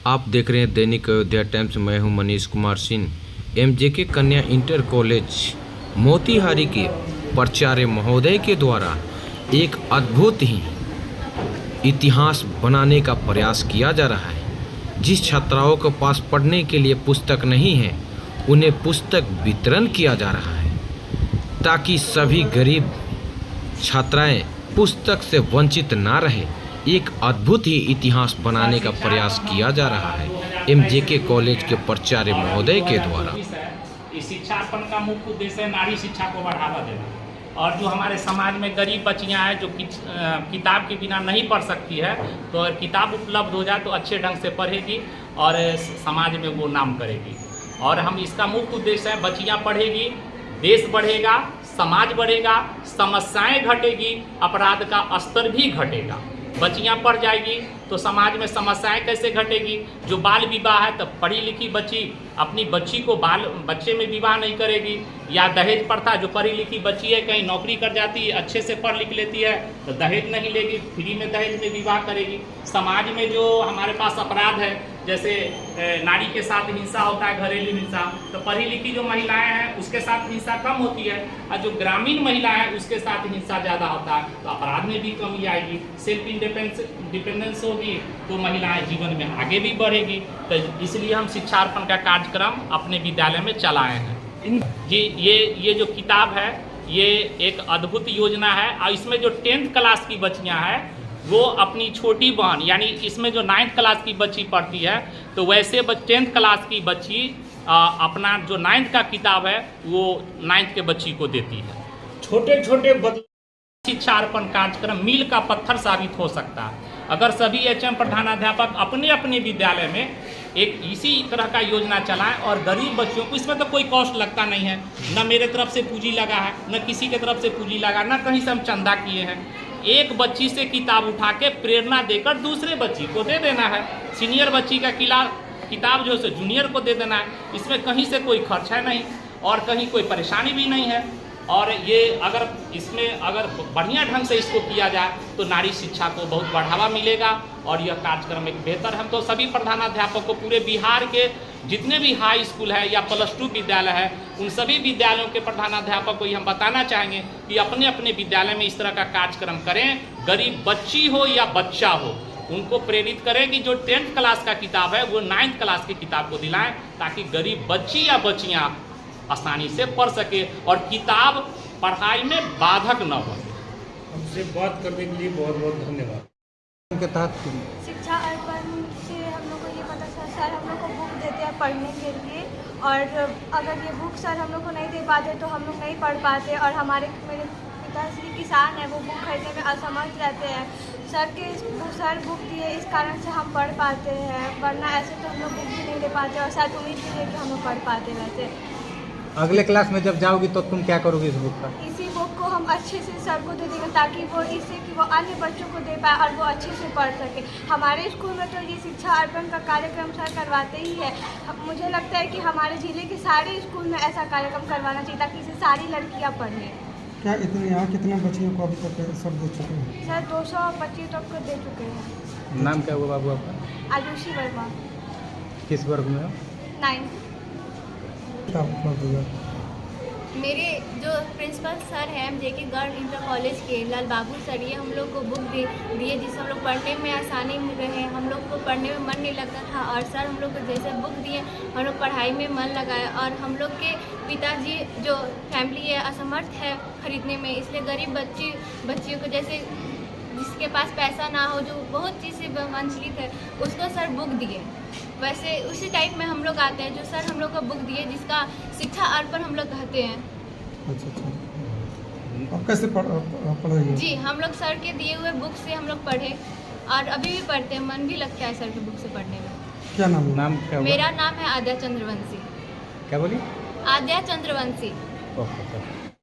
आप देख रहे हैं दैनिक अयोध्या टाइम्स। मैं हूं मनीष कुमार सिंह। एमजेके कन्या इंटर कॉलेज मोतिहारी के प्राचार्य महोदय के द्वारा एक अद्भुत ही इतिहास बनाने का प्रयास किया जा रहा है। जिस छात्राओं के पास पढ़ने के लिए पुस्तक नहीं है उन्हें पुस्तक वितरण किया जा रहा है ताकि सभी गरीब छात्राएं पुस्तक से वंचित ना रहे। एक अद्भुत ही इतिहास बनाने का प्रयास किया जा रहा है एमजेके कॉलेज के प्राचार्य महोदय के द्वारा। इस शिक्षार्पण का मुख्य उद्देश्य है नारी शिक्षा को बढ़ावा देना। और जो हमारे समाज में गरीब बच्चियां हैं जो किताब के बिना नहीं पढ़ सकती है, तो किताब उपलब्ध हो जाए तो अच्छे ढंग से पढ़ेगी और समाज में वो नाम करेगी। और हम इसका मुख्य उद्देश्य है बच्चियां पढ़ेगी, देश बढ़ेगा, समाज बढ़ेगा, समस्याएं घटेगी, अपराध का स्तर भी घटेगा। बच्चियां पढ़ जाएगी तो समाज में समस्याएं कैसे घटेगी। जो बाल विवाह है, तब पढ़ी लिखी बच्ची अपनी बच्ची को बच्चे में विवाह नहीं करेगी। या दहेज प्रथा, जो पढ़ी लिखी बच्ची है कहीं नौकरी कर जाती है, अच्छे से पढ़ लिख लेती है तो दहेज नहीं लेगी, फ्री में दहेज में विवाह करेगी। समाज में जो हमारे पास अपराध है, जैसे नारी के साथ हिंसा होता है, घरेलू हिंसा, तो पढ़ी लिखी जो महिलाएं हैं उसके साथ हिंसा कम होती है, और जो ग्रामीण महिला है उसके साथ हिंसा ज़्यादा होता है, तो अपराध में भी कमी आएगी। सेल्फ इंडिपेंडेंस होगी तो महिलाएं जीवन में आगे भी बढ़ेगी। तो इसलिए हम शिक्षार्पण का कार्यक्रम अपने विद्यालय में चलाए हैं। जी, ये जो किताब है ये एक अद्भुत योजना है। और इसमें जो 10th क्लास की बच्चियाँ हैं वो अपनी छोटी बहन, यानी इसमें जो 9th क्लास की बच्ची पढ़ती है, तो वैसे 10th क्लास की बच्ची अपना जो 9th का किताब है वो 9th के बच्ची को देती है। छोटे छोटे शिक्षार्पण कार्यक्रम मील का पत्थर साबित हो सकता है अगर सभी एचएम प्रधानाध्यापक अपने अपने विद्यालय में एक इसी तरह का योजना चलाएं। और गरीब बच्चों को इसमें तो कोई कॉस्ट लगता नहीं है, न मेरे तरफ से पूंजी लगा है, न किसी के तरफ से पूंजी लगा, न कहीं से हम चंदा किए हैं। एक बच्ची से किताब उठा के प्रेरणा देकर दूसरे बच्ची को दे देना है। सीनियर बच्ची का किताब जो है जूनियर को दे देना है। इसमें कहीं से कोई खर्च है नहीं और कहीं कोई परेशानी भी नहीं है। और ये अगर बढ़िया ढंग से इसको किया जाए तो नारी शिक्षा को बहुत बढ़ावा मिलेगा और यह कार्यक्रम एक बेहतर। हम तो सभी प्रधानाध्यापक को पूरे बिहार के जितने भी हाई स्कूल है या +2 विद्यालय है, उन सभी विद्यालयों के प्रधानाध्यापक को ये हम बताना चाहेंगे कि अपने अपने विद्यालय में इस तरह का कार्यक्रम करें। गरीब बच्ची हो या बच्चा हो, उनको प्रेरित करें कि जो 10th क्लास का किताब है वो 9th क्लास की किताब को दिलाएं, ताकि गरीब बच्ची या बच्चियाँ आसानी से पढ़ सके और किताब पढ़ाई में बाधक न हो। हमसे बात करने के लिए बहुत बहुत धन्यवाद। के तहत शिक्षा अर्पण से हम लोग को ये पता चला, सर हम लोग को बुक देते हैं पढ़ने के लिए, और अगर ये बुक सर हम लोग को नहीं दे पाते तो हम लोग नहीं पढ़ पाते। और मेरे पिताश्री किसान है, वो बुक खरीदने में असमर्थ रहते हैं। सर बुक दिए इस कारण से हम पढ़ पाते हैं, वरना ऐसे तो हम लोग बुक भी नहीं ले पाते और शायद उम्मीद भी है कि हम लोग पढ़ पाते। वैसे अगले क्लास में जब जाओगी तो तुम क्या करोगी इस बुक का? इसी बुक को हम अच्छे से सर को दे देंगे ताकि वो इससे कि वो अन्य बच्चों को दे पाए और वो अच्छे से पढ़ सके। हमारे स्कूल में तो ये शिक्षा अर्पण का कार्यक्रम सर करवाते ही है। मुझे लगता है कि हमारे ज़िले के सारे स्कूल में ऐसा कार्यक्रम करवाना चाहिए ताकि इसे सारी लड़कियाँ पढ़ें। क्या यहाँ कितने बच्चियों को अभी तक सब दे चुके हैं? सर 225 तक को दे चुके हैं। नाम क्या हुआ बाबू आपका? आयुषी वर्मा। किस वर्ग में हो? 9th। मेरे जो प्रिंसिपल सर हैं एमजेके गर्ल इंटर कॉलेज के लाल बाबू सर, ये हम लोग को बुक दिए जिससे हम लोग पढ़ने में आसानी मिल रहे। हम लोग को पढ़ने में मन नहीं लगता था और सर हम लोग को जैसे बुक दिए हम लोग पढ़ाई में मन लगाए। और हम लोग के पिताजी जो फैमिली है असमर्थ है खरीदने में, इसलिए गरीब बच्चियों को जैसे जिसके पास पैसा ना हो, जो बहुत चीज़ से वंचित है, उसको सर बुक दिए। वैसे उसी टाइप में हम लोग आते हैं जो सर हम लोग को बुक दिए जिसका शिक्षा अर्पण हम लोग कहते हैं। अच्छा। अब कैसे पढ़ाई? जी, हम लोग सर के दिए हुए बुक से हम लोग पढ़े और अभी भी पढ़ते हैं, मन भी लगता है सर के बुक से पढ़ने में। क्या नाम क्या? मेरा नाम है आद्या चंद्रवंशी। क्या बोली? आद्या चंद्रवंशी।